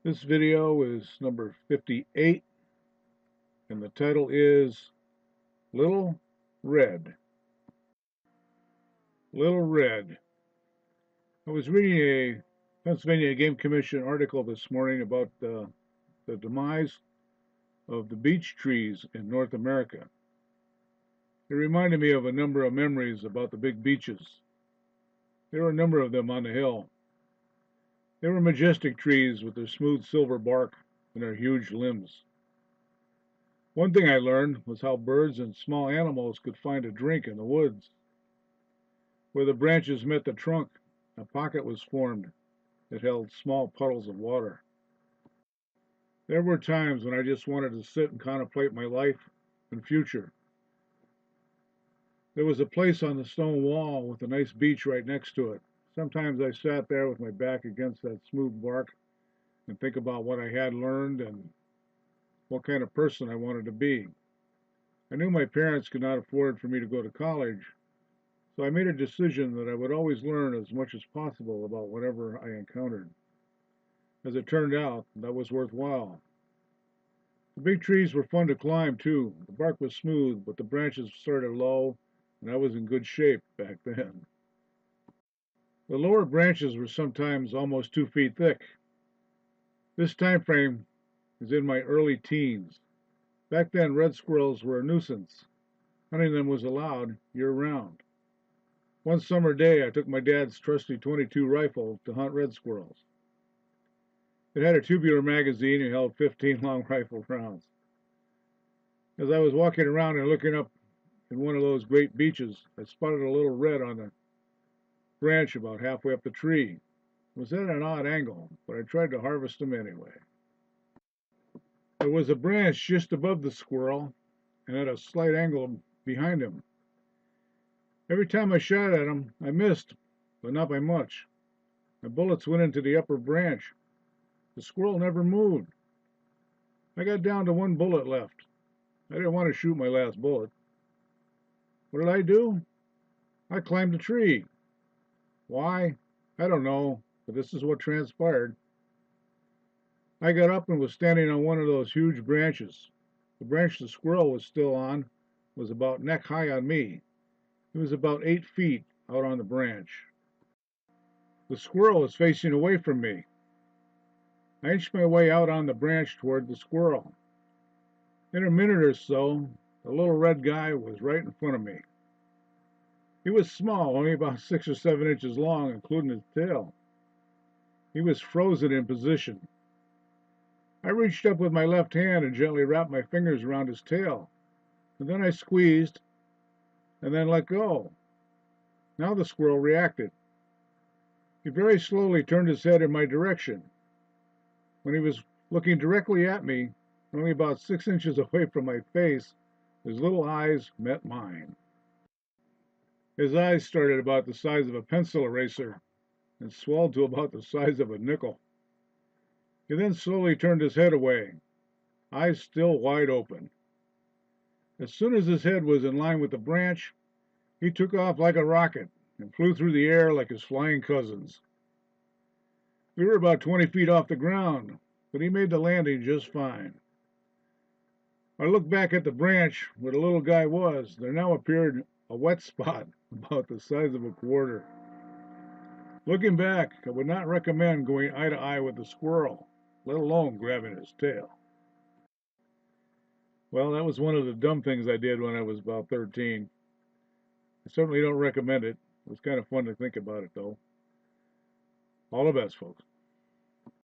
This video is number 58, and the title is Little Red. Little Red. I was reading a Pennsylvania Game Commission article this morning about the demise of the beech trees in North America. It reminded me of a number of memories about the big beeches. There were a number of them on the hill. They were majestic trees with their smooth silver bark and their huge limbs. One thing I learned was how birds and small animals could find a drink in the woods. Where the branches met the trunk, a pocket was formed that held small puddles of water. There were times when I just wanted to sit and contemplate my life and future. There was a place on the stone wall with a nice beech right next to it. Sometimes I sat there with my back against that smooth bark and think about what I had learned and what kind of person I wanted to be. I knew my parents could not afford for me to go to college, so I made a decision that I would always learn as much as possible about whatever I encountered. As it turned out, that was worthwhile. The big trees were fun to climb, too. The bark was smooth, but the branches started low, and I was in good shape back then. The lower branches were sometimes almost 2 feet thick. This time frame is in my early teens. Back then, red squirrels were a nuisance. Hunting them was allowed year-round. One summer day, I took my dad's trusty .22 rifle to hunt red squirrels. It had a tubular magazine and held 15 long rifle rounds. As I was walking around and looking up in one of those great beeches, I spotted a little red on the branch about halfway up the tree. It was at an odd angle, but I tried to harvest him anyway. There was a branch just above the squirrel and at a slight angle behind him. Every time I shot at him, I missed, but not by much. My bullets went into the upper branch. The squirrel never moved. I got down to one bullet left. I didn't want to shoot my last bullet. What did I do? I climbed a tree. Why? I don't know, but this is what transpired. I got up and was standing on one of those huge branches. The branch the squirrel was still on was about neck high on me. It was about 8 feet out on the branch. The squirrel was facing away from me. I inched my way out on the branch toward the squirrel. In a minute or so, the little red guy was right in front of me. He was small, only about 6 or 7 inches long, including his tail. He was frozen in position. I reached up with my left hand and gently wrapped my fingers around his tail. And then I squeezed and then let go. Now the squirrel reacted. He very slowly turned his head in my direction. When he was looking directly at me, only about 6 inches away from my face, his little eyes met mine. His eyes started about the size of a pencil eraser and swelled to about the size of a nickel. He then slowly turned his head away, eyes still wide open. As soon as his head was in line with the branch, he took off like a rocket and flew through the air like his flying cousins. We were about 20 feet off the ground, but he made the landing just fine. I looked back at the branch where the little guy was. There now appeared a wet spot about the size of a quarter. Looking back, I would not recommend going eye to eye with the squirrel, let alone grabbing his tail. Well, that was one of the dumb things I did when I was about 13. I certainly don't recommend it. It was kind of fun to think about it, though. All the best, folks.